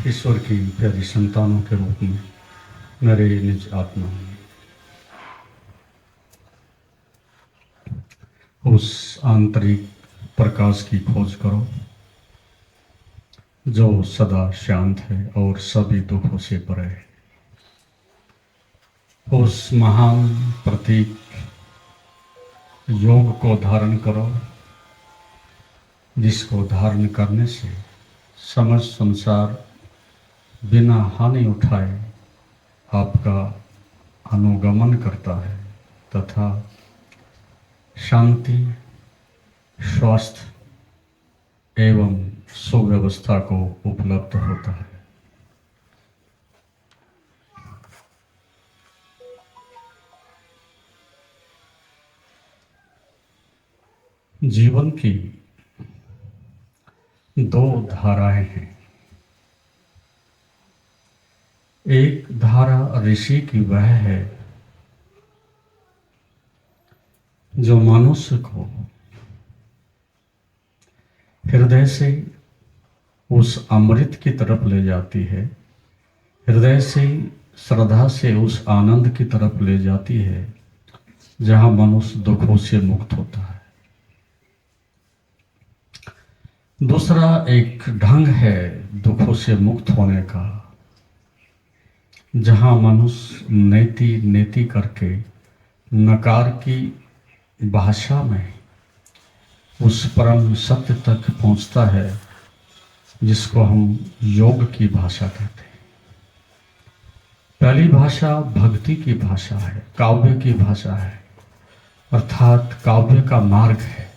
ईश्वर की प्यारी संतानों के रूप में मेरे निज आत्मा उस आंतरिक प्रकाश की खोज करो जो सदा शांत है और सभी दुखों से परे है। उस महान प्रतीक योग को धारण करो जिसको धारण करने से समस्त संसार बिना हानि उठाए आपका अनुगमन करता है तथा शांति, स्वास्थ्य एवं सुव्यवस्था को उपलब्ध होता है। जीवन की दो धाराएं हैं। एक धारा ऋषि की वह है जो मनुष्य को हृदय से उस अमृत की तरफ ले जाती है, हृदय से श्रद्धा से उस आनंद की तरफ ले जाती है जहां मनुष्य दुखों से मुक्त होता है। दूसरा एक ढंग है दुखों से मुक्त होने का जहां मनुष्य नेति नेति करके नकार की भाषा में उस परम सत्य तक पहुंचता है जिसको हम योग की भाषा कहते हैं। पहली भाषा भक्ति की भाषा है, काव्य की भाषा है, अर्थात काव्य का मार्ग है।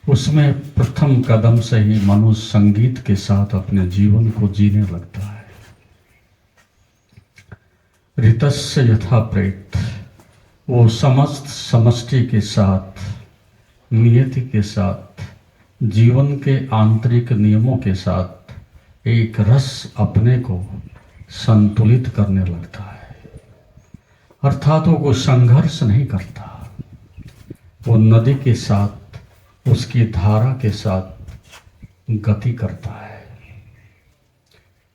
उसमें प्रथम कदम से ही मनुष्य संगीत के साथ अपने जीवन को जीने लगता है। ऋतस्य यथा प्रेत, वो समस्त समष्टि के साथ, नियति के साथ, जीवन के आंतरिक नियमों के साथ एक रस अपने को संतुलित करने लगता है। अर्थात वो कोई संघर्ष नहीं करता, वो नदी के साथ, उसकी धारा के साथ गति करता है।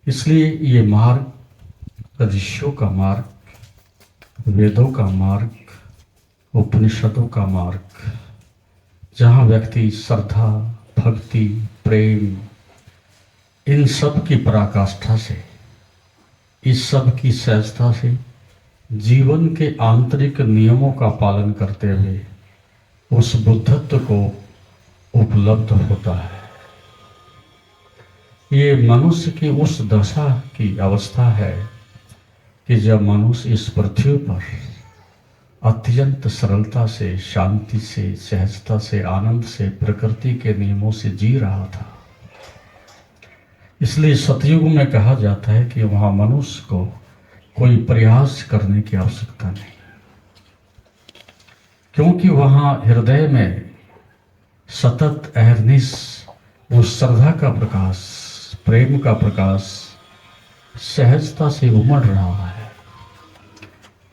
इसलिए ये मार्ग ऋषियों का मार्ग, वेदों का मार्ग, उपनिषदों का मार्ग, जहाँ व्यक्ति श्रद्धा, भक्ति, प्रेम इन सब की पराकाष्ठा से, इस सब की सहजता से जीवन के आंतरिक नियमों का पालन करते हुए उस बुद्धत्व को उपलब्ध होता है। ये मनुष्य की उस दशा की अवस्था है कि जब मनुष्य इस पृथ्वी पर अत्यंत सरलता से, शांति से, सहजता से, आनंद से, प्रकृति के नियमों से जी रहा था। इसलिए सतयुग में कहा जाता है कि वहां मनुष्य को कोई प्रयास करने की आवश्यकता नहीं, क्योंकि वहां हृदय में सतत अहर्निश उस श्रद्धा का प्रकाश, प्रेम का प्रकाश सहजता से उमड़ रहा है।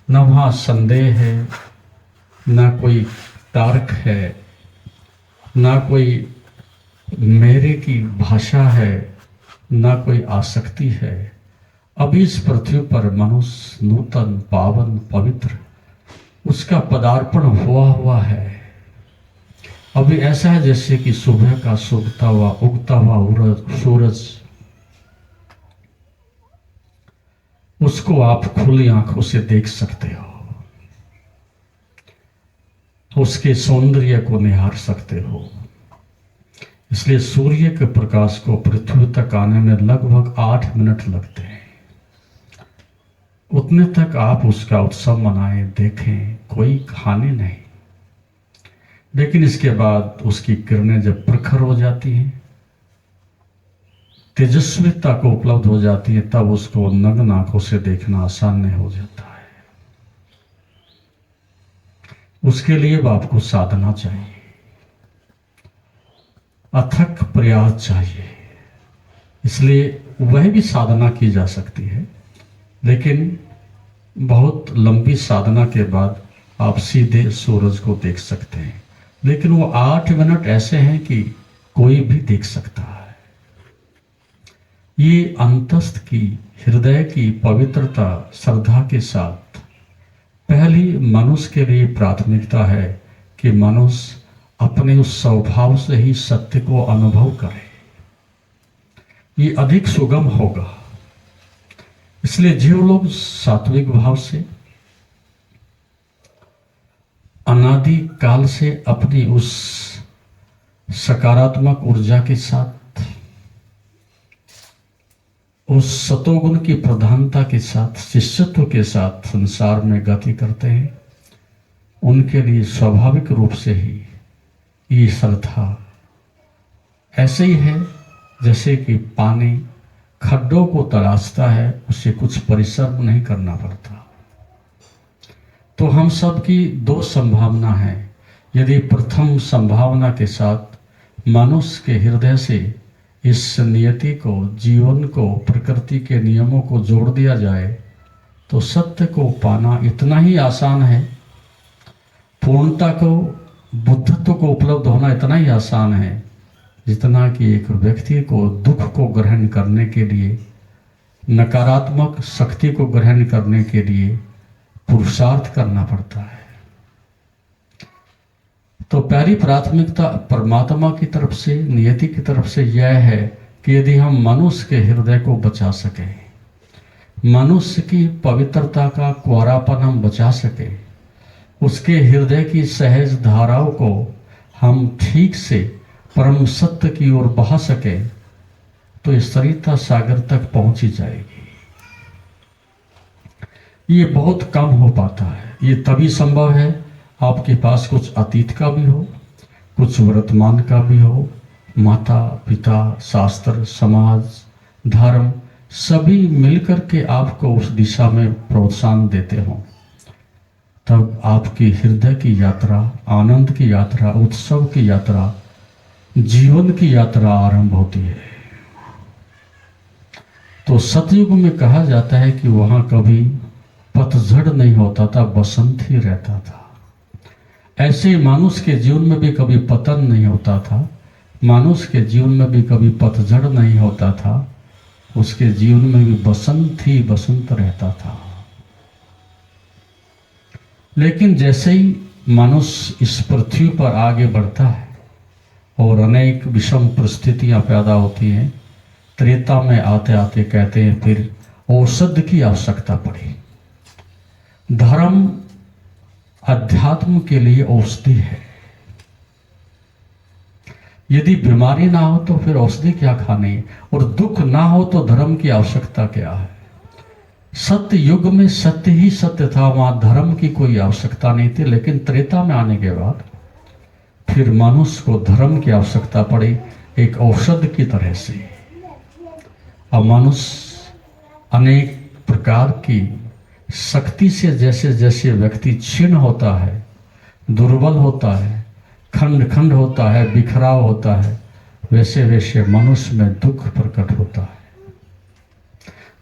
न वहाँ संदेह है, न कोई तर्क है, न कोई मेरे की भाषा है, न कोई आसक्ति है। अभी इस पृथ्वी पर मनुष्य नूतन, पावन, पवित्र उसका पदार्पण हुआ है। अभी ऐसा है जैसे कि सुबह का उगता हुआ सूरज, उसको आप खुली आंखों से देख सकते हो, उसके सौंदर्य को निहार सकते हो। इसलिए सूर्य के प्रकाश को पृथ्वी तक आने में लगभग 8 मिनट लगते हैं। उतने तक आप उसका उत्सव मनाएं, देखें, कोई हानि नहीं। लेकिन इसके बाद उसकी किरणें जब प्रखर हो जाती हैं, तेजस्विता को उपलब्ध हो जाती है, तब उसको नग्न आंखों से देखना आसान नहीं हो जाता है। उसके लिए आपको साधना चाहिए, अथक प्रयास चाहिए। इसलिए वह भी साधना की जा सकती है, लेकिन बहुत लंबी साधना के बाद आप सीधे सूरज को देख सकते हैं। लेकिन वो 8 मिनट ऐसे हैं कि कोई भी देख सकता है। ये अंतस्थ की हृदय की पवित्रता श्रद्धा के साथ पहली मनुष्य के लिए प्राथमिकता है कि मनुष्य अपने उस स्वभाव से ही सत्य को अनुभव करे। ये अधिक सुगम होगा। इसलिए जो लोग सात्विक भाव से अनादि काल से अपनी उस सकारात्मक ऊर्जा के साथ उस सतोगुण की प्रधानता के साथ शिष्यत्व के साथ संसार में गति करते हैं, उनके लिए स्वाभाविक रूप से ही ये श्रद्धा ऐसे ही है जैसे कि पानी खड्डों को तराशता है, उसे कुछ परिश्रम नहीं करना पड़ता। तो हम सब की दो संभावना है। यदि प्रथम संभावना के साथ मनुष्य के हृदय से इस नियति को, जीवन को, प्रकृति के नियमों को जोड़ दिया जाए तो सत्य को पाना इतना ही आसान है, पूर्णता को, बुद्धत्व को उपलब्ध होना इतना ही आसान है जितना कि एक व्यक्ति को दुख को ग्रहण करने के लिए, नकारात्मक शक्ति को ग्रहण करने के लिए पुरुषार्थ करना पड़ता है। तो पहली प्राथमिकता परमात्मा की तरफ से, नियति की तरफ से यह है कि यदि हम मनुष्य के हृदय को बचा सके, मनुष्य की पवित्रता का कुआरापन हम बचा सके, उसके हृदय की सहज धाराओं को हम ठीक से परम सत्य की ओर बहा सके, तो इस सरिता सागर तक पहुंची जाएगी। ये बहुत कम हो पाता है। ये तभी संभव है आपके पास कुछ अतीत का भी हो, कुछ वर्तमान का भी हो, माता पिता, शास्त्र, समाज, धर्म सभी मिलकर के आपको उस दिशा में प्रोत्साहन देते हों, तब आपकी हृदय की यात्रा, आनंद की यात्रा, उत्सव की यात्रा, जीवन की यात्रा आरंभ होती है। तो सतयुग में कहा जाता है कि वहां कभी पतझड़ नहीं होता था, बसंत ही रहता था। ऐसे मनुष्य के जीवन में भी कभी पतन नहीं होता था, मनुष्य के जीवन में भी कभी पतझड़ नहीं होता था, उसके जीवन में भी बसंत ही बसंत रहता था। लेकिन जैसे ही मनुष्य इस पृथ्वी पर आगे बढ़ता है और अनेक विषम परिस्थितियां पैदा होती हैं, त्रेता में आते आते कहते हैं फिर औषध की आवश्यकता पड़ी। धर्म अध्यात्म के लिए औषधि है। यदि बीमारी ना हो तो फिर औषधि क्या खानी, और दुख ना हो तो धर्म की आवश्यकता क्या है। सत्य युग में सत्य ही सत्य था, वहां धर्म की कोई आवश्यकता नहीं थी। लेकिन त्रेता में आने के बाद फिर मनुष्य को धर्म की आवश्यकता पड़ी, एक औषध की तरह से। अब मनुष्य अनेक प्रकार की शक्ति से जैसे जैसे व्यक्ति क्षीण होता है, दुर्बल होता है, खंड खंड होता है, बिखराव होता है, वैसे वैसे मनुष्य में दुख प्रकट होता है।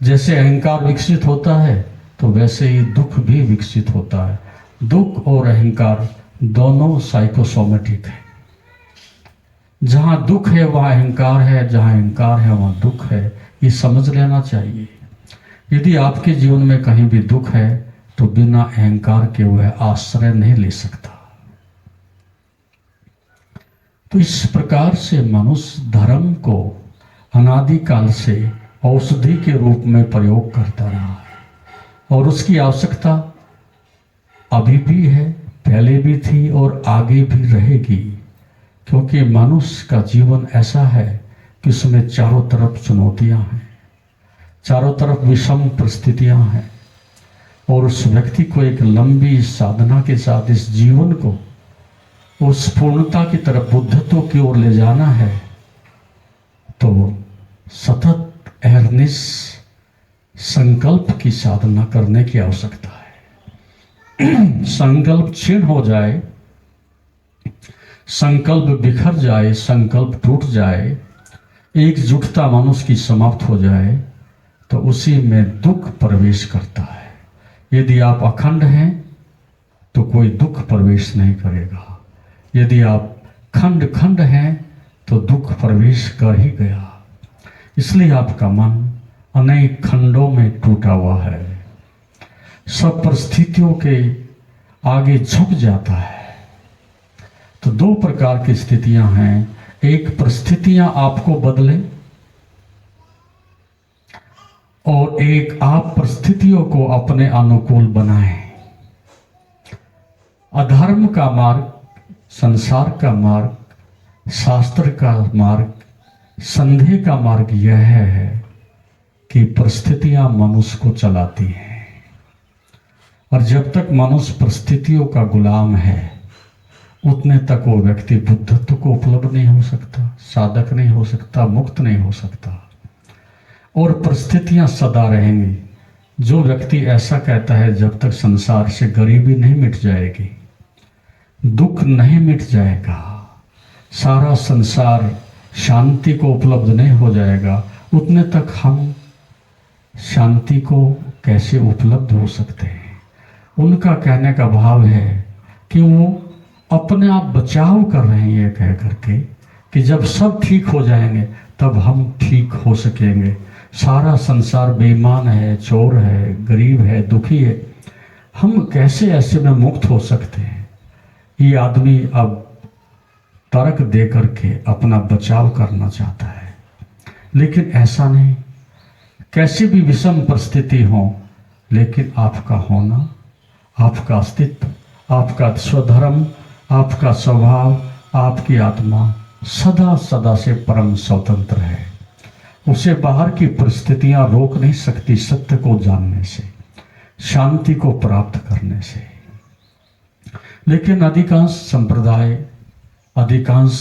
जैसे अहंकार विकसित होता है तो वैसे ही दुख भी विकसित होता है। दुख और अहंकार दोनों साइकोसोमेटिक है। जहां दुख है वहां अहंकार है, जहां अहंकार है वहां दुख है। ये समझ लेना चाहिए। यदि आपके जीवन में कहीं भी दुख है तो बिना अहंकार के वह आश्रय नहीं ले सकता। तो इस प्रकार से मनुष्य धर्म को अनादिकाल से औषधि के रूप में प्रयोग करता रहा है और उसकी आवश्यकता अभी भी है, पहले भी थी और आगे भी रहेगी। क्योंकि मनुष्य का जीवन ऐसा है कि उसमें चारों तरफ चुनौतियां हैं, चारों तरफ विषम परिस्थितियां हैं, और उस व्यक्ति को एक लंबी साधना के साथ इस जीवन को उस पूर्णता की तरफ, बुद्धत्व की ओर ले जाना है। तो सतत अहर्निश संकल्प की साधना करने की आवश्यकता है। संकल्प क्षीण हो जाए, संकल्प बिखर जाए, संकल्प टूट जाए, एकजुटता मनुष्य की समाप्त हो जाए तो उसी में दुख प्रवेश करता है। यदि आप अखंड हैं तो कोई दुख प्रवेश नहीं करेगा। यदि आप खंड खंड हैं तो दुख प्रवेश कर ही गया। इसलिए आपका मन अनेक खंडों में टूटा हुआ है, सब परिस्थितियों के आगे झुक जाता है। तो दो प्रकार की स्थितियां हैं, एक परिस्थितियां आपको बदले और एक आप परिस्थितियों को अपने अनुकूल बनाएं। अधर्म का मार्ग, संसार का मार्ग, शास्त्र का मार्ग, संदेह का मार्ग यह है कि परिस्थितियां मनुष्य को चलाती हैं, और जब तक मनुष्य परिस्थितियों का गुलाम है उतने तक वो व्यक्ति बुद्धत्व को उपलब्ध नहीं हो सकता, साधक नहीं हो सकता, मुक्त नहीं हो सकता, और परिस्थितियां सदा रहेंगी। जो व्यक्ति ऐसा कहता है जब तक संसार से गरीबी नहीं मिट जाएगी, दुख नहीं मिट जाएगा, सारा संसार शांति को उपलब्ध नहीं हो जाएगा, उतने तक हम शांति को कैसे उपलब्ध हो सकते हैं। उनका कहने का भाव है कि वो अपने आप बचाव कर रहे हैं ये कह करके कि जब सब ठीक हो जाएंगे तब हम ठीक हो सकेंगे। सारा संसार बेईमान है, चोर है, गरीब है, दुखी है, हम कैसे ऐसे में मुक्त हो सकते हैं। ये आदमी अब तर्क दे करके अपना बचाव करना चाहता है, लेकिन ऐसा नहीं। कैसी भी विषम परिस्थिति हो, लेकिन आपका होना, आपका अस्तित्व, आपका स्वधर्म, आपका स्वभाव, आपकी आत्मा सदा सदा से परम स्वतंत्र है। उसे बाहर की परिस्थितियां रोक नहीं सकती सत्य को जानने से, शांति को प्राप्त करने से। लेकिन अधिकांश संप्रदाय, अधिकांश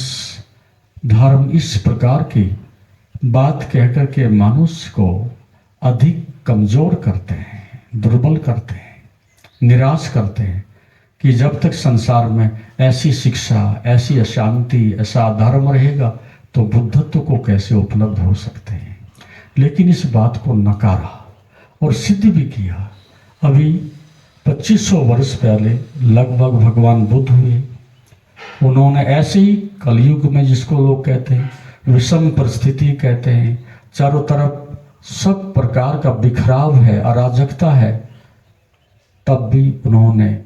धर्म इस प्रकार की बात कहकर के मनुष्य को अधिक कमजोर करते हैं, दुर्बल करते हैं, निराश करते हैं कि जब तक संसार में ऐसी शिक्षा, ऐसी अशांति, ऐसा अधर्म रहेगा तो बुद्धत्व को कैसे उपलब्ध हो सकते हैं। लेकिन इस बात को नकारा और सिद्ध भी किया। अभी 2500 वर्ष पहले लगभग भगवान बुद्ध हुए। उन्होंने ऐसे ही कलयुग में, जिसको लोग कहते हैं विषम परिस्थिति कहते हैं, चारों तरफ सब प्रकार का बिखराव है, अराजकता है, तब भी उन्होंने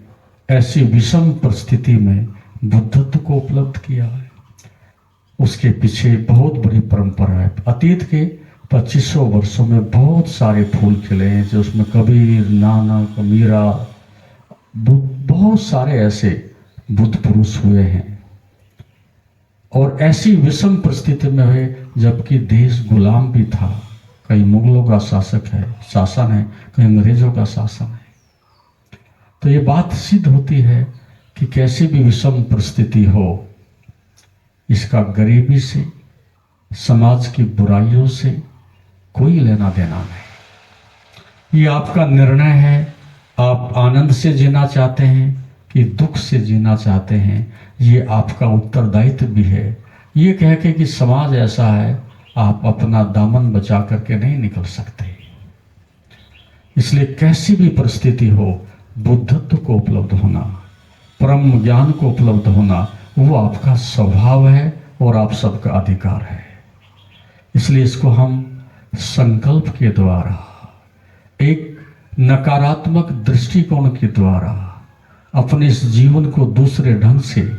ऐसी विषम परिस्थिति में बुद्धत्व को उपलब्ध किया है। उसके पीछे बहुत बड़ी परंपरा है। अतीत के 2500 वर्षों में बहुत सारे फूल खिले हैं, जो उसमें कबीर, नानक, मीरा, बहुत सारे ऐसे बुद्ध पुरुष हुए हैं। और ऐसी विषम परिस्थिति में हुए जबकि देश गुलाम भी था। कहीं मुगलों का शासन है, कहीं अंग्रेजों का शासन है। तो ये बात सिद्ध होती है कि कैसी भी विषम परिस्थिति हो, इसका गरीबी से, समाज की बुराइयों से कोई लेना देना नहीं। ये आपका निर्णय है। आप आनंद से जीना चाहते हैं कि दुख से जीना चाहते हैं, ये आपका उत्तरदायित्व भी है। ये कह के कि समाज ऐसा है, आप अपना दामन बचा करके नहीं निकल सकते। इसलिए कैसी भी परिस्थिति हो, बुद्धत्व को उपलब्ध होना, परम ज्ञान को उपलब्ध होना, वो आपका स्वभाव है और आप सबका अधिकार है। इसलिए इसको हम संकल्प के द्वारा, एक नकारात्मक दृष्टिकोण के द्वारा अपने इस जीवन को दूसरे ढंग से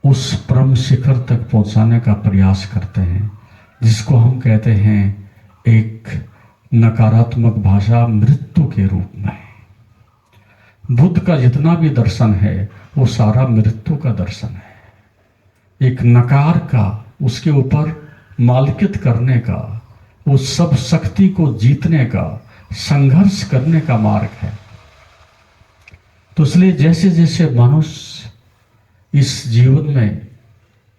उस परम शिखर तक पहुंचाने का प्रयास करते हैं, जिसको हम कहते हैं एक नकारात्मक भाषा मृत्यु के रूप में। बुद्ध का जितना भी दर्शन है वो सारा मृत्यु का दर्शन है। एक नकार का, उसके ऊपर मालिकियत करने का, उस सब शक्ति को जीतने का, संघर्ष करने का मार्ग है। तो इसलिए जैसे जैसे मनुष्य इस जीवन में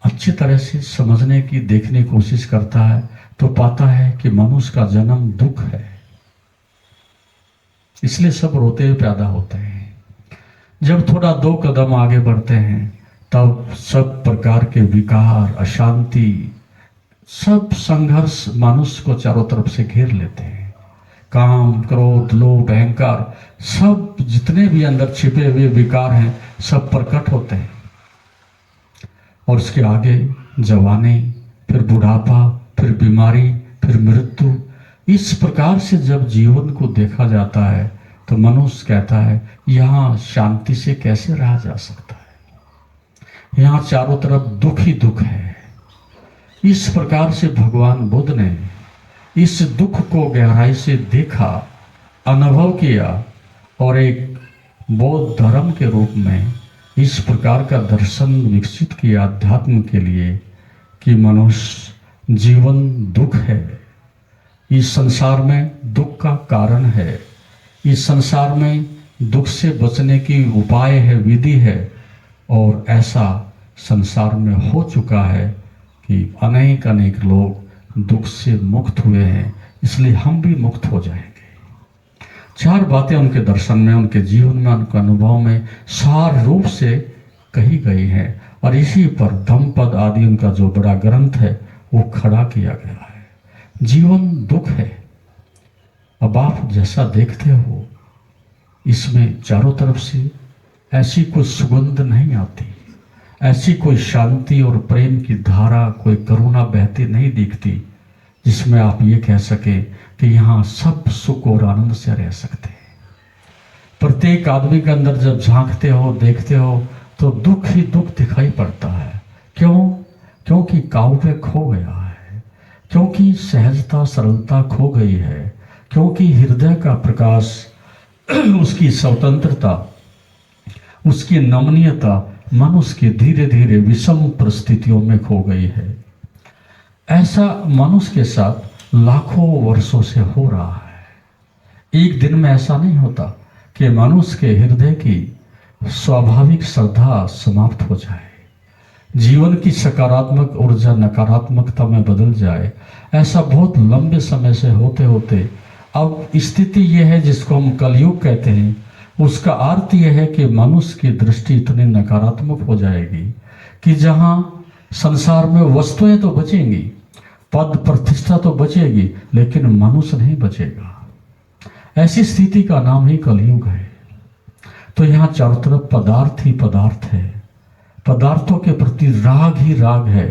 अच्छी तरह से समझने की, देखने की कोशिश करता है, तो पाता है कि मनुष्य का जन्म दुख है। इसलिए सब रोते हुए पैदा होते हैं। जब थोड़ा 2 कदम आगे बढ़ते हैं तब सब प्रकार के विकार, अशांति, सब संघर्ष मनुष्य को चारों तरफ से घेर लेते हैं। काम, क्रोध, लोभ, अहंकार, सब जितने भी अंदर छिपे हुए विकार हैं सब प्रकट होते हैं। और उसके आगे जवानी, फिर बुढ़ापा, फिर बीमारी, फिर मृत्यु। इस प्रकार से जब जीवन को देखा जाता है तो मनुष्य कहता है यहाँ शांति से कैसे रहा जा सकता है, यहाँ चारों तरफ दुख ही दुख है। इस प्रकार से भगवान बुद्ध ने इस दुख को गहराई से देखा, अनुभव किया और एक बौद्ध धर्म के रूप में इस प्रकार का दर्शन विकसित किया अध्यात्म के लिए कि मनुष्य जीवन दुख है, इस संसार में दुख का कारण है, इस संसार में दुख से बचने की उपाय है, विधि है। और ऐसा संसार में हो चुका है कि अनेक अनेक लोग दुख से मुक्त हुए हैं, इसलिए हम भी मुक्त हो जाएंगे। चार बातें उनके दर्शन में, उनके जीवन में, उनके अनुभव में सार रूप से कही गई हैं और इसी पर धम्मपद आदि उनका जो बड़ा ग्रंथ है वो खड़ा किया गया है। जीवन दुख है। अब आप जैसा देखते हो इसमें चारों तरफ से ऐसी कोई सुगंध नहीं आती, ऐसी कोई शांति और प्रेम की धारा, कोई करुणा बहती नहीं दिखती जिसमें आप ये कह सके कि यहाँ सब सुख और आनंद से रह सकते हैं। प्रत्येक आदमी के अंदर जब झांकते हो, देखते हो तो दुख ही दुख दिखाई पड़ता है। क्यों? क्योंकि काव्य खो गया है, क्योंकि सहजता सरलता खो गई है, क्योंकि हृदय का प्रकाश, उसकी स्वतंत्रता, उसकी नमनीयता मनुष्य की धीरे धीरे विषम परिस्थितियों में खो गई है। ऐसा मनुष्य के साथ लाखों वर्षों से हो रहा है। एक दिन में ऐसा नहीं होता कि मनुष्य के हृदय की स्वाभाविक श्रद्धा समाप्त हो जाए, जीवन की सकारात्मक ऊर्जा नकारात्मकता में बदल जाए। ऐसा बहुत लंबे समय से होते होते अब स्थिति यह है जिसको हम कलयुग कहते हैं। उसका अर्थ यह है कि मनुष्य की दृष्टि इतनी नकारात्मक हो जाएगी कि जहां संसार में वस्तुएं तो बचेंगी, पद प्रतिष्ठा तो बचेगी, लेकिन मनुष्य नहीं बचेगा। ऐसी स्थिति का नाम ही कलयुग है। तो यहाँ चारों तरफ पदार्थ ही पदार्थ है, पदार्थों के प्रति राग ही राग है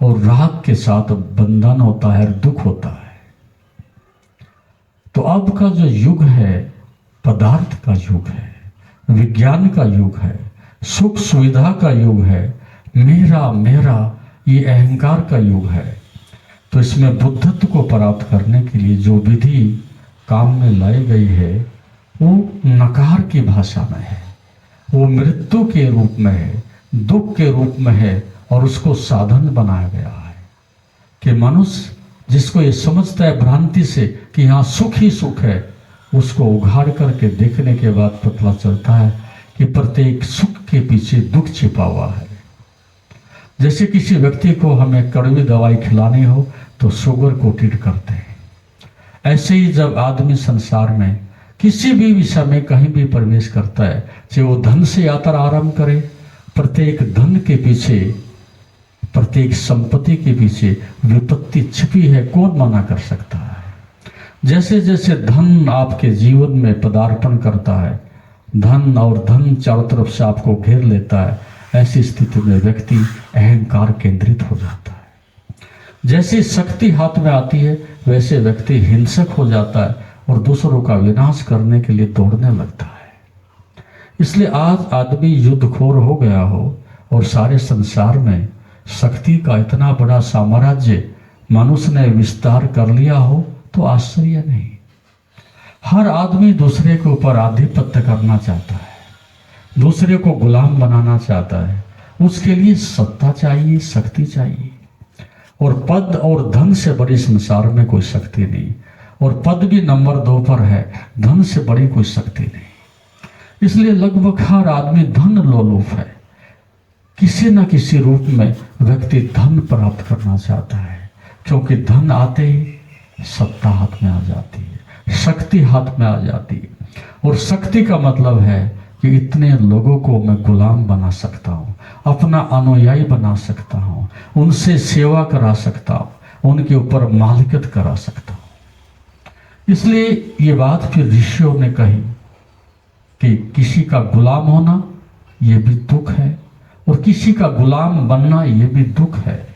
और राग के साथ बंधन होता है, दुख होता है। तो अब का जो युग है पदार्थ का युग है, विज्ञान का युग है, सुख सुविधा का युग है, मेरा मेरा ये अहंकार का युग है। तो इसमें बुद्धत्व को प्राप्त करने के लिए जो विधि काम में लाई गई है वो नकार की भाषा में है, वो मृत्यु के रूप में है, दुख के रूप में है और उसको साधन बनाया गया है कि मनुष्य जिसको ये समझता है भ्रांति से कि यहाँ सुख ही सुख है, उसको उघाड़ करके देखने के बाद पता चलता है कि प्रत्येक सुख के पीछे दुख छिपा हुआ है। जैसे किसी व्यक्ति को हमें कड़वी दवाई खिलानी हो तो शुगर को ट्रीट करते हैं, ऐसे ही जब आदमी संसार में किसी भी विषय में कहीं भी प्रवेश करता है, चाहे वो धन से यात्रा आरंभ करे, प्रत्येक धन के पीछे, प्रत्येक संपत्ति के पीछे विपत्ति छिपी है, कौन मना कर सकता है। जैसे जैसे धन आपके जीवन में पदार्पण करता है, धन और धन चारों तरफ से आपको घेर लेता है, ऐसी स्थिति में व्यक्ति अहंकार केंद्रित हो जाता है। जैसे शक्ति हाथ में आती है वैसे व्यक्ति हिंसक हो जाता है और दूसरों का विनाश करने के लिए दौड़ने लगता है। इसलिए आज आदमी युद्धखोर हो गया हो और सारे संसार में शक्ति का इतना बड़ा साम्राज्य मनुष्य ने विस्तार कर लिया हो तो आश्चर्य नहीं। हर आदमी दूसरे के ऊपर आधिपत्य करना चाहता है, दूसरे को गुलाम बनाना चाहता है। उसके लिए सत्ता चाहिए, शक्ति चाहिए, और पद और धन से बड़ी संसार में कोई शक्ति नहीं, और पद भी नंबर 2 पर है, धन से बड़ी कोई शक्ति नहीं। इसलिए लगभग हर आदमी धन लोलुप है, किसी न किसी रूप में व्यक्ति धन प्राप्त करना चाहता है, क्योंकि धन आते ही सत्ता हाथ में आ जाती है, शक्ति हाथ में आ जाती है। और शक्ति का मतलब है कि इतने लोगों को मैं गुलाम बना सकता हूँ, अपना अनुयायी बना सकता हूँ, उनसे सेवा करा सकता हूँ, उनके ऊपर मालिकत करा सकता हूँ। इसलिए ये बात फिर ऋषियों ने कही कि किसी का गुलाम होना ये भी दुख है और किसी का गुलाम बनना ये भी दुख है।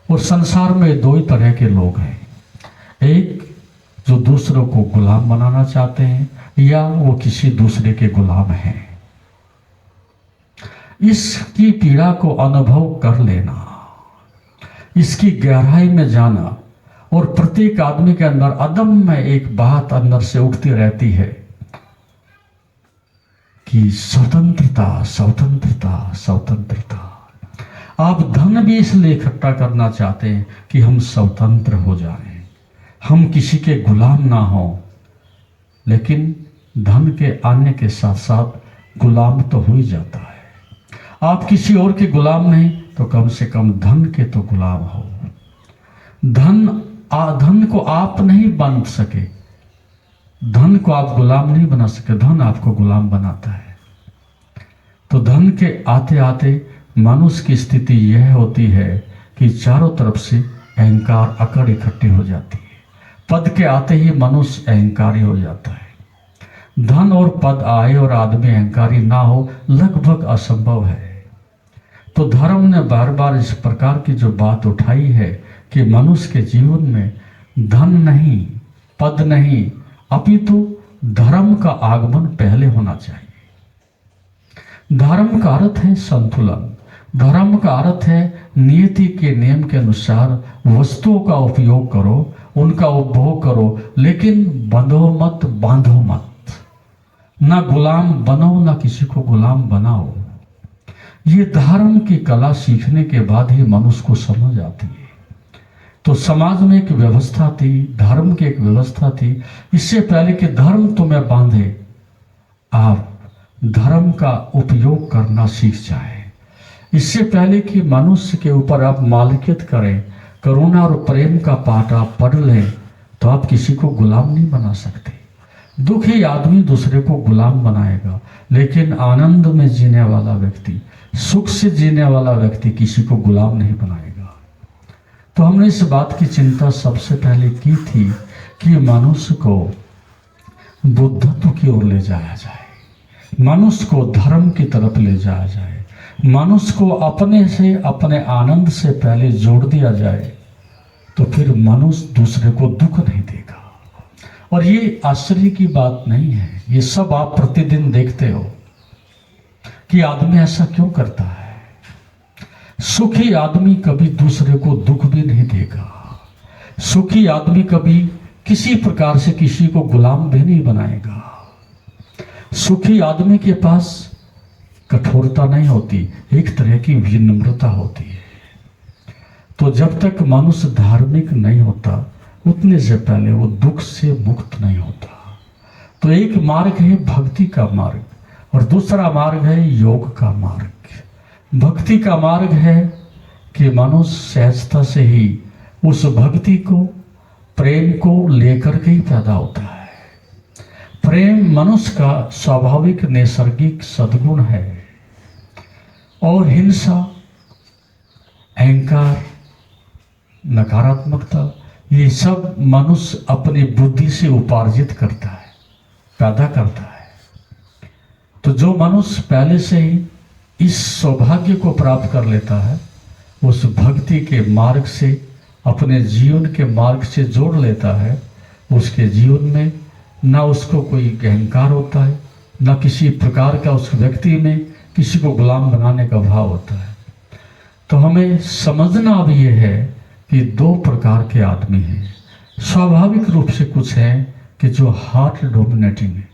और संसार में 2 ही तरह के लोग हैं, एक जो दूसरों को गुलाम बनाना चाहते हैं या वो किसी दूसरे के गुलाम हैं। इसकी पीड़ा को अनुभव कर लेना, इसकी गहराई में जाना, और प्रत्येक आदमी के अंदर अदम्य एक बात अंदर से उठती रहती है कि स्वतंत्रता स्वतंत्रता स्वतंत्रता। आप धन भी इसलिए इकट्ठा करना चाहते हैं कि हम स्वतंत्र हो जाएं, हम किसी के गुलाम ना हो। लेकिन धन के आने के साथ साथ गुलाम तो हो ही जाता है। आप किसी और के गुलाम नहीं तो कम से कम धन के तो गुलाम हो। धन को आप नहीं बन सके, धन को आप गुलाम नहीं बना सके, धन आपको गुलाम बनाता है। तो धन के आते आते मनुष्य की स्थिति यह होती है कि चारों तरफ से अहंकार अकड़ इकट्ठी हो जाती है। पद के आते ही मनुष्य अहंकारी हो जाता है। धन और पद आए और आदमी अहंकारी ना हो लगभग असंभव है। तो धर्म ने बार बार इस प्रकार की जो बात उठाई है कि मनुष्य के जीवन में धन नहीं, पद नहीं, अपितु धर्म का आगमन पहले होना चाहिए। धर्म का अर्थ है संतुलन, धर्म का अर्थ है नियति के नियम के अनुसार वस्तुओं का उपयोग करो, उनका उपभोग करो, लेकिन बंधो मत, बांधो मत। ना गुलाम बनो, ना किसी को गुलाम बनाओ। ये धर्म की कला सीखने के बाद ही मनुष्य को समझ आती है। तो समाज में एक व्यवस्था थी, धर्म की एक व्यवस्था थी। इससे पहले कि धर्म तुम्हें बांधे, आप धर्म का उपयोग करना सीख जाए। इससे पहले कि मनुष्य के ऊपर आप मालिकियत करें, करुणा और प्रेम का पाठ आप पढ़ लें, तो आप किसी को गुलाम नहीं बना सकते। दुखी आदमी दूसरे को गुलाम बनाएगा, लेकिन आनंद में जीने वाला व्यक्ति, सुख से जीने वाला व्यक्ति किसी को गुलाम नहीं बनाएगा। तो हमने इस बात की चिंता सबसे पहले की थी कि मनुष्य को बुद्धत्व की ओर ले जाया जाए, मनुष्य को धर्म की तरफ ले जाया जाए, मनुष्य को अपने से, अपने आनंद से पहले जोड़ दिया जाए, तो फिर मनुष्य दूसरे को दुख नहीं देगा। और ये आश्चर्य की बात नहीं है, ये सब आप प्रतिदिन देखते हो कि आदमी ऐसा क्यों करता है। सुखी आदमी कभी दूसरे को दुख भी नहीं देगा। सुखी आदमी कभी किसी प्रकार से किसी को गुलाम भी नहीं बनाएगा। सुखी आदमी के पास कठोरता नहीं होती, एक तरह की विनम्रता होती है। तो जब तक मनुष्य धार्मिक नहीं होता, उतने से पहले वो दुख से मुक्त नहीं होता। तो एक मार्ग है भक्ति का मार्ग, और दूसरा मार्ग है योग का मार्ग। भक्ति का मार्ग है कि मनुष्य सहजता से ही उस भक्ति को, प्रेम को लेकर के ही पैदा होता है। प्रेम मनुष्य का स्वाभाविक नैसर्गिक सद्गुण है, और हिंसा, अहंकार, नकारात्मकता, ये सब मनुष्य अपनी बुद्धि से उपार्जित करता है, पैदा करता है। तो जो मनुष्य पहले से ही इस सौभाग्य को प्राप्त कर लेता है, उस भक्ति के मार्ग से, अपने जीवन के मार्ग से जोड़ लेता है, उसके जीवन में ना उसको कोई अहंकार होता है, ना किसी प्रकार का उस व्यक्ति में किसी को गुलाम बनाने का भाव होता है। तो हमें समझना अब ये है कि दो प्रकार के आदमी हैं। स्वाभाविक रूप से कुछ हैं कि जो हार्ट डोमिनेटिंग है,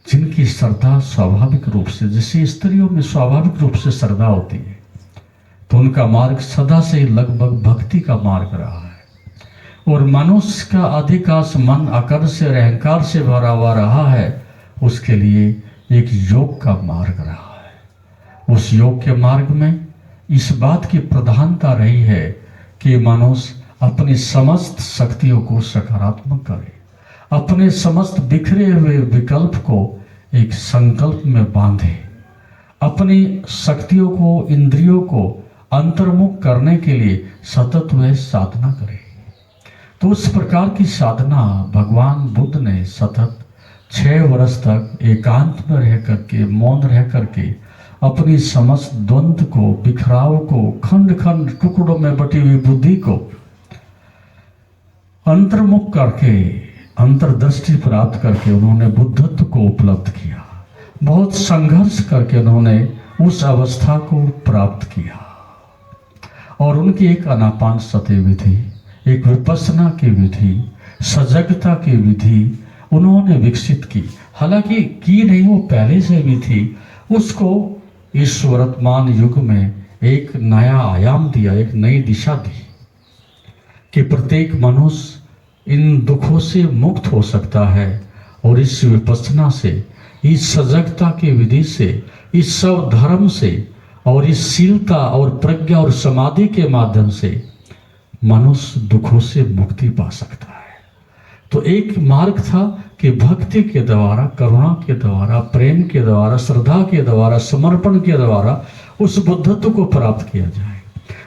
जिनकी श्रद्धा स्वाभाविक रूप से, जैसे स्त्रियों में स्वाभाविक रूप से श्रद्धा होती है, तो उनका मार्ग सदा से लगभग भक्ति का मार्ग रहा है। और मनुष्य का अधिकांश मन अकड़ से और अहंकार से भरा हुआ रहा है, उसके लिए एक योग का मार्ग रहा है। उस योग के मार्ग में इस बात की प्रधानता रही है कि मनुष्य अपनी समस्त शक्तियों को सकारात्मक करे, अपने समस्त बिखरे हुए विकल्प को एक संकल्प में बांधे, अपनी शक्तियों को, इंद्रियों को अंतर्मुख करने के लिए सतत वह साधना करे। तो उस प्रकार की साधना भगवान बुद्ध ने सतत 6 वर्ष तक एकांत में रह करके, मौन रह करके, अपनी समस्त द्वंद्व को, बिखराव को, खंड खंड टुकड़ों में बटी हुई बुद्धि को अंतर्मुख करके, अंतर्दृष्टि प्राप्त करके उन्होंने बुद्धत्व को उपलब्ध किया। बहुत संघर्ष करके उन्होंने उस अवस्था को प्राप्त किया और उनकी एक आनापान सती विधि, एक विपස්සना की विधि, सजगता की विधि उन्होंने विकसित की। हालांकि की नहीं, वो पहले से भी थी, उसको इस वर्तमान युग में एक नया आयाम दिया, एक नई दिशा दी कि प्रत्येक मनुष्य इन दुखों से मुक्त हो सकता है और इस विपස්සना से, इस सजगता की विधि से, इस सब धर्म से और इस शीलता और प्रज्ञा और समाधि के माध्यम से मनुष्य दुखों से मुक्ति पा सकता है। तो एक मार्ग था कि भक्ति के द्वारा, करुणा के द्वारा, प्रेम के द्वारा, श्रद्धा के द्वारा, समर्पण के द्वारा उस बुद्धत्व को प्राप्त किया जाए।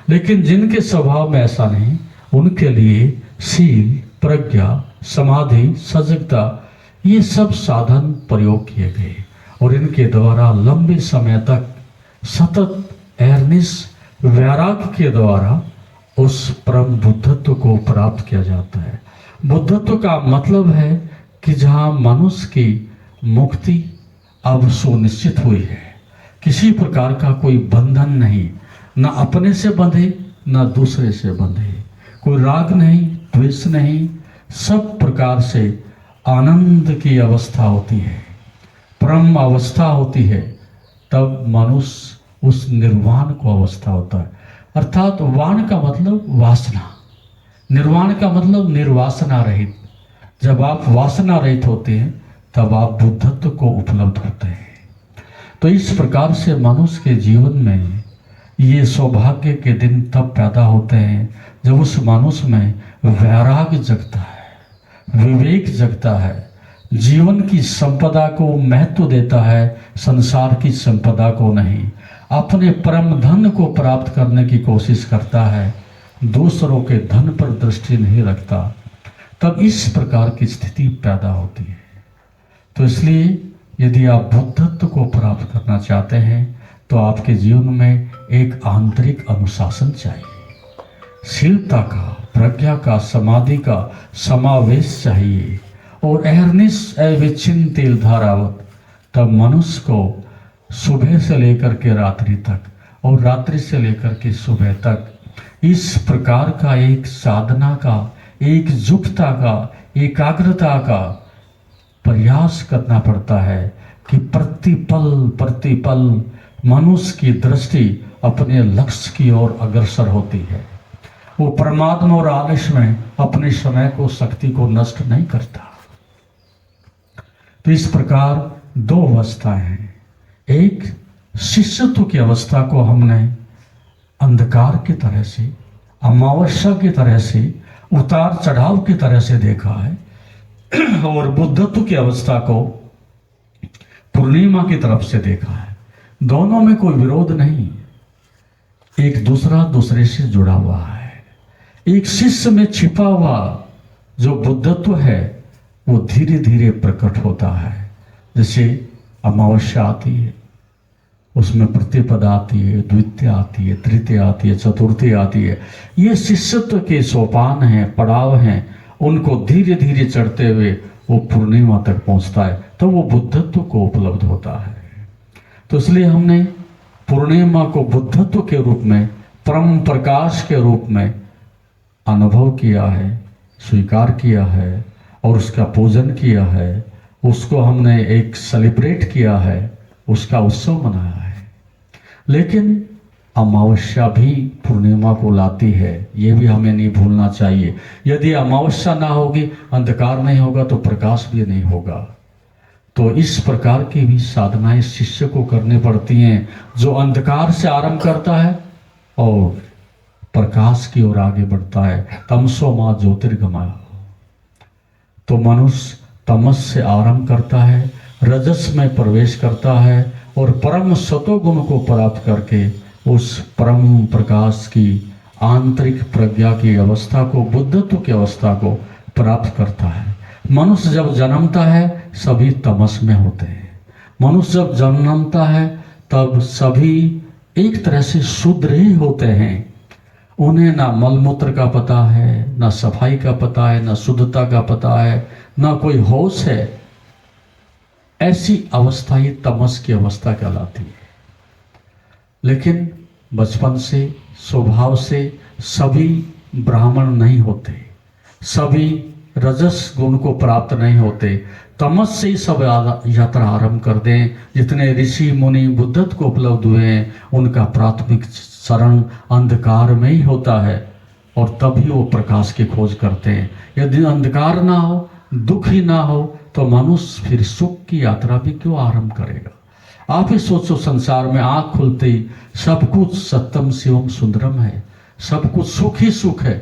लेकिन जिनके स्वभाव में ऐसा नहीं, उनके लिए शील, प्रज्ञा, समाधि, सजगता, ये सब साधन प्रयोग किए गए और इनके द्वारा लंबे समय तक सतत अहर्निश वैराग्य के द्वारा उस परम बुद्धत्व को प्राप्त किया जाता है। बुद्धत्व का मतलब है कि जहाँ मनुष्य की मुक्ति अब सुनिश्चित हुई है, किसी प्रकार का कोई बंधन नहीं, न अपने से बंधे न दूसरे से बंधे, कोई राग नहीं, द्वेष नहीं, सब प्रकार से आनंद की अवस्था होती है, परम अवस्था होती है। तब मनुष्य उस निर्वाण को अवस्था होता है। अर्थात वाण का मतलब वासना, निर्वाण का मतलब निर्वासना रहित। जब आप वासना रहित होते हैं तब आप बुद्धत्व को उपलब्ध होते हैं। तो इस प्रकार से मनुष्य के जीवन में ये सौभाग्य के दिन तब पैदा होते हैं जब उस मनुष्य में वैराग्य जगता है, विवेक जगता है, जीवन की संपदा को महत्व देता है, संसार की संपदा को नहीं, अपने परम धन को प्राप्त करने की कोशिश करता है, दूसरों के धन पर दृष्टि नहीं रखता। तब इस प्रकार की स्थिति पैदा होती है। तो इसलिए यदि आप बुद्धत्व को प्राप्त करना चाहते हैं तो आपके जीवन में एक आंतरिक अनुशासन चाहिए, शीलता का, प्रज्ञा का, समाधि का समावेश चाहिए और अहर्निश अविच्छिन्न तेल धारावत। तब मनुष्य को सुबह से लेकर के रात्रि तक और रात्रि से लेकर के सुबह तक इस प्रकार का एक साधना का, एकजुटता का, एकाग्रता का प्रयास करना पड़ता है कि प्रतिपल प्रतिपल मनुष्य की दृष्टि अपने लक्ष्य की ओर अग्रसर होती है। वो परमात्मा और आलस्य में अपने समय को, शक्ति को नष्ट नहीं करता। तो इस प्रकार दो अवस्थाएं हैं। एक शिष्यत्व की अवस्था को हमने अंधकार की तरह से, अमावस्या की तरह से, उतार चढ़ाव की तरह से देखा है और बुद्धत्व की अवस्था को पूर्णिमा की तरफ से देखा है। दोनों में कोई विरोध नहीं, एक दूसरा दूसरे से जुड़ा हुआ है। एक शिष्य में छिपा हुआ जो बुद्धत्व है वो धीरे धीरे प्रकट होता है। जैसे अमावस्या आती है, उसमें प्रतिपदा आती है, द्वितीय आती है, तृतीय आती है, चतुर्थी आती है। ये शिष्यत्व के सोपान हैं, पड़ाव हैं, उनको धीरे धीरे चढ़ते हुए वो पूर्णिमा तक पहुंचता है, तो वो बुद्धत्व को उपलब्ध होता है। तो इसलिए हमने पूर्णिमा को बुद्धत्व के रूप में, परम प्रकाश के रूप में अनुभव किया है, स्वीकार किया है और उसका पूजन किया है, उसको हमने एक सेलिब्रेट किया है, उसका उत्सव मनाया है। लेकिन अमावस्या भी पूर्णिमा को लाती है, ये भी हमें नहीं भूलना चाहिए। यदि अमावस्या ना होगी, अंधकार नहीं होगा तो प्रकाश भी नहीं होगा। तो इस प्रकार की भी साधनाएं शिष्य को करनी पड़ती हैं, जो अंधकार से आरंभ करता है और प्रकाश की ओर आगे बढ़ता है। तमसो मां ज्योतिर्गमय। तो मनुष्य तमस से आरंभ करता है, रजस में प्रवेश करता है और परम सतोगुण को प्राप्त करके उस परम प्रकाश की आंतरिक प्रज्ञा की अवस्था को, बुद्धत्व की अवस्था को प्राप्त करता है। मनुष्य जब जन्मता है सभी तमस में होते हैं। मनुष्य जब जन्मता है तब सभी एक तरह से शूद्र ही होते हैं उन्हें ना मलमूत्र का पता है, ना सफाई का पता है, ना शुद्धता का पता है, ना कोई होश है। ऐसी अवस्था ही तमस की अवस्था कहलाती है। लेकिन बचपन से, स्वभाव से सभी ब्राह्मण नहीं होते, सभी रजस गुण को प्राप्त नहीं होते। तमस से ही सब यात्रा आरंभ कर दें। जितने ऋषि मुनि बुद्धत्व को उपलब्ध हुए हैं, उनका प्राथमिक शरण अंधकार में ही होता है, और तभी वो प्रकाश की खोज करते हैं। यदि अंधकार ना हो, दुख ही ना हो, तो मनुष्य फिर सुख की यात्रा भी क्यों आरंभ करेगा। आप ही सोचो, संसार में आंख खुलते ही सब कुछ सत्यम शिवम सुंदरम है, सब कुछ सुख ही सुख है,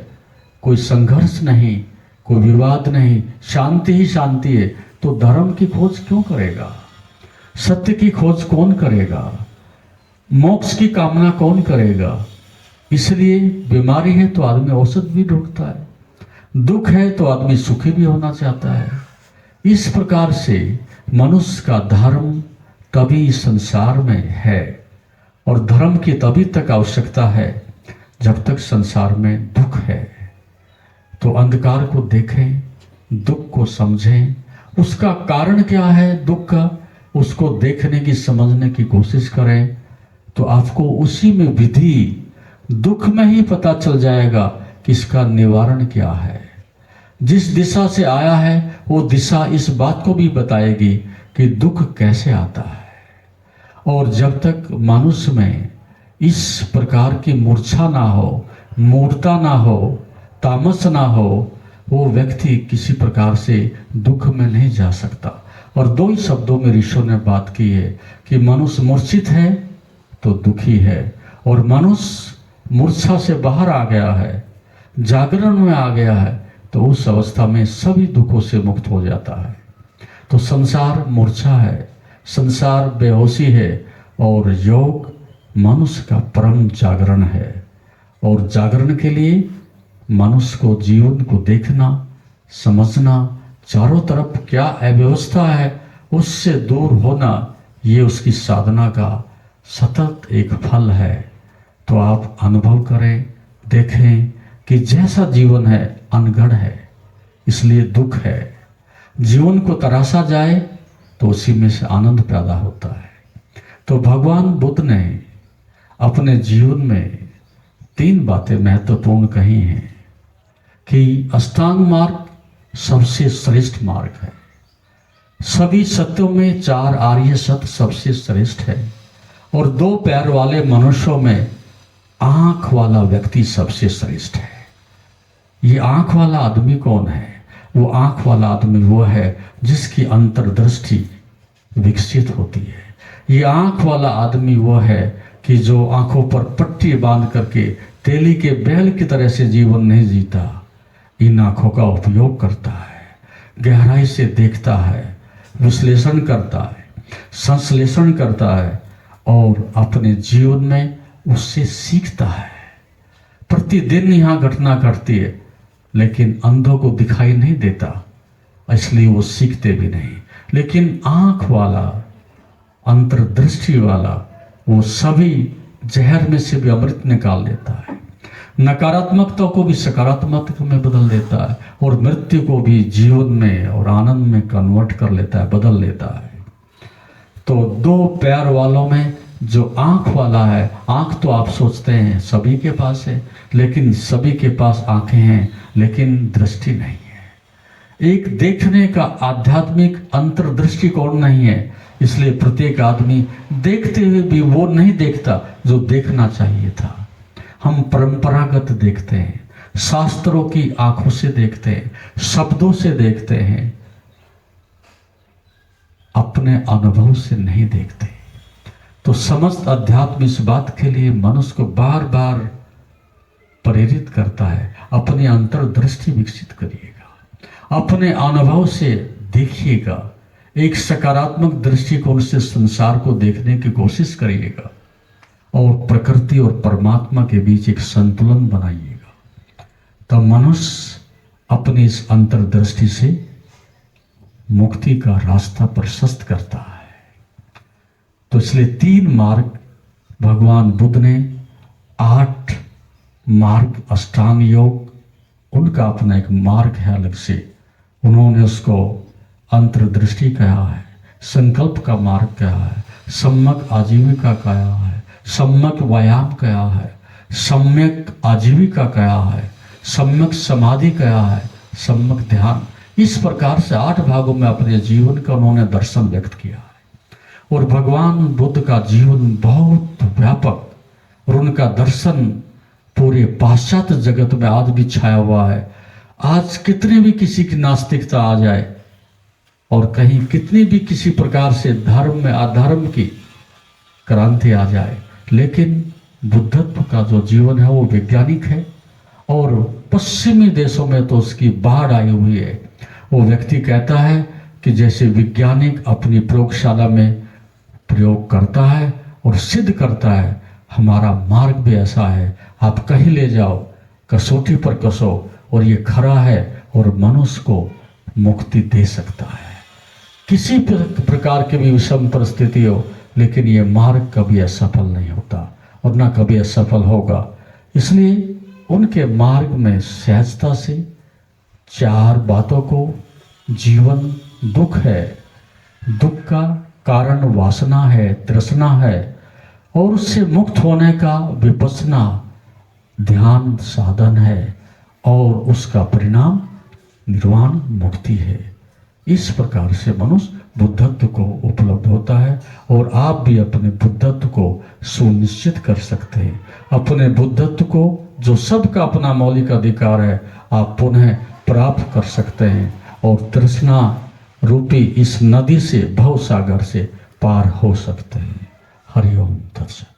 कोई संघर्ष नहीं, कोई विवाद नहीं, शांति ही शांति है। तो धर्म की खोज क्यों करेगा, सत्य की खोज कौन करेगा, मोक्ष की कामना कौन करेगा। इसलिए बीमारी है तो आदमी औषध भी ढूंढता है, दुख है तो आदमी सुखी भी होना चाहता है। इस प्रकार से मनुष्य का धर्म तभी संसार में है, और धर्म की तभी तक आवश्यकता है जब तक संसार में दुख है। तो अंधकार को देखें, दुख को समझें, उसका कारण क्या है दुख का, उसको देखने की, समझने की कोशिश करें, तो आपको उसी में विधि, दुख में ही पता चल जाएगा कि इसका निवारण क्या है। जिस दिशा से आया है वो दिशा इस बात को भी बताएगी कि दुख कैसे आता है। और जब तक मनुष्य में इस प्रकार की मूर्छा ना हो, मूर्ता ना हो, तामस ना हो, वो व्यक्ति किसी प्रकार से दुख में नहीं जा सकता। और दो ही शब्दों में ऋषियों ने बात की है कि मनुष्य मूर्छित है तो दुखी है, और मनुष्य मूर्छा से बाहर आ गया है, जागरण में आ गया है, तो उस अवस्था में सभी दुखों से मुक्त हो जाता है। तो संसार मूर्छा है, संसार बेहोशी है, और योग मनुष्य का परम जागरण है। और जागरण के लिए मनुष्य को जीवन को देखना, समझना, चारों तरफ क्या अव्यवस्था है उससे दूर होना, ये उसकी साधना का सतत एक फल है। तो आप अनुभव करें, देखें कि जैसा जीवन है अनगढ़ है, इसलिए दुख है। जीवन को तराशा जाए तो उसी में से आनंद पैदा होता है। तो भगवान बुद्ध ने अपने जीवन में 3 बातें महत्वपूर्ण कही हैं कि अष्टांग मार्ग सबसे श्रेष्ठ मार्ग है, सभी सत्यों में 4 आर्य सत्य सबसे श्रेष्ठ है, और 2 पैर वाले मनुष्यों में आंख वाला व्यक्ति सबसे श्रेष्ठ है। ये आंख वाला आदमी कौन है? वो आंख वाला आदमी वो है जिसकी अंतर्दृष्टि विकसित होती है। ये आंख वाला आदमी वो है कि जो आंखों पर पट्टी बांध करके तेली के बैल की तरह से जीवन नहीं जीता, इन आंखों का उपयोग करता है, गहराई से देखता है, विश्लेषण करता है, संश्लेषण करता है, और अपने जीवन में उससे सीखता है। प्रतिदिन यहाँ घटना घटती है, लेकिन अंधों को दिखाई नहीं देता, इसलिए वो सीखते भी नहीं। लेकिन आंख वाला, अंतर्दृष्टि वाला, वो सभी जहर में से भी अमृत निकाल लेता है, नकारात्मकता को भी सकारात्मक में बदल देता है, और मृत्यु को भी जीवन में और आनंद में कन्वर्ट कर लेता है, बदल लेता है। तो 2 पैर वालों में जो आंख वाला है, आंख तो आप सोचते हैं सभी के पास है, लेकिन सभी के पास आंखें हैं लेकिन दृष्टि नहीं है। एक देखने का आध्यात्मिक अंतर्दृष्टिकोण नहीं है, इसलिए प्रत्येक आदमी देखते हुए भी वो नहीं देखता जो देखना चाहिए था। हम परंपरागत देखते हैं, शास्त्रों की आंखों से देखते हैं, शब्दों से देखते हैं, अपने अनुभव से नहीं देखते। तो समस्त अध्यात्म इस बात के लिए मनुष्य को बार बार प्रेरित करता है, अपनी अंतर्दृष्टि विकसित करिएगा, अपने अनुभव से देखिएगा, एक सकारात्मक दृष्टिकोण से संसार को देखने की कोशिश करिएगा, और प्रकृति और परमात्मा के बीच एक संतुलन बनाइएगा। तब मनुष्य अपनी इस अंतर्दृष्टि से मुक्ति का रास्ता प्रशस्त करता है। तो इसलिए 3 मार्ग भगवान बुद्ध ने 8 मार्ग अष्टांग योग उनका अपना एक मार्ग है अलग से। उन्होंने उसको अंतर्दृष्टि कहा है, संकल्प का मार्ग कहा है, सम्यक आजीविका कहा है, सम्यक व्यायाम कहा है, सम्यक आजीविका कहा है, सम्यक समाधि कहा है, सम्यक ध्यान। इस प्रकार से 8 भागों में अपने जीवन का उन्होंने दर्शन व्यक्त किया है। और भगवान बुद्ध का जीवन बहुत व्यापक और उनका दर्शन पूरे पाश्चात्य जगत में आज भी छाया हुआ है। आज कितने भी किसी की नास्तिकता आ जाए और कहीं कितनी भी किसी प्रकार से धर्म में अधर्म की क्रांति आ जाए, लेकिन बुद्धत्व का जो जीवन है वो वैज्ञानिक है। और पश्चिमी देशों में तो उसकी बाढ़ आई हुई है। वो व्यक्ति कहता है कि जैसे वैज्ञानिक अपनी प्रयोगशाला में प्रयोग करता है और सिद्ध करता है, हमारा मार्ग भी ऐसा है। आप कहीं ले जाओ, कसौटी पर कसो और ये खरा है और मनुष्य को मुक्ति दे सकता है, किसी प्रकार की भी विषम परिस्थिति हो। लेकिन ये मार्ग कभी असफल नहीं होता और ना कभी असफल होगा। इसलिए उनके मार्ग में सहजता से 4 बातों को, जीवन दुख है, दुख का कारण वासना है, तृष्णा है, और उससे मुक्त होने का विपश्यना ध्यान साधन है, और उसका परिणाम निर्वाण मुक्ति है। इस प्रकार से मनुष्य बुद्धत्व को उपलब्ध होता है। और आप भी अपने बुद्धत्व को सुनिश्चित कर सकते हैं। अपने बुद्धत्व को, जो सबका अपना मौलिक अधिकार है, आप पुनः प्राप्त कर सकते हैं और तृष्णा रूपी इस नदी से, भव सागर से पार हो सकते हैं। हरि ओम तत्सत।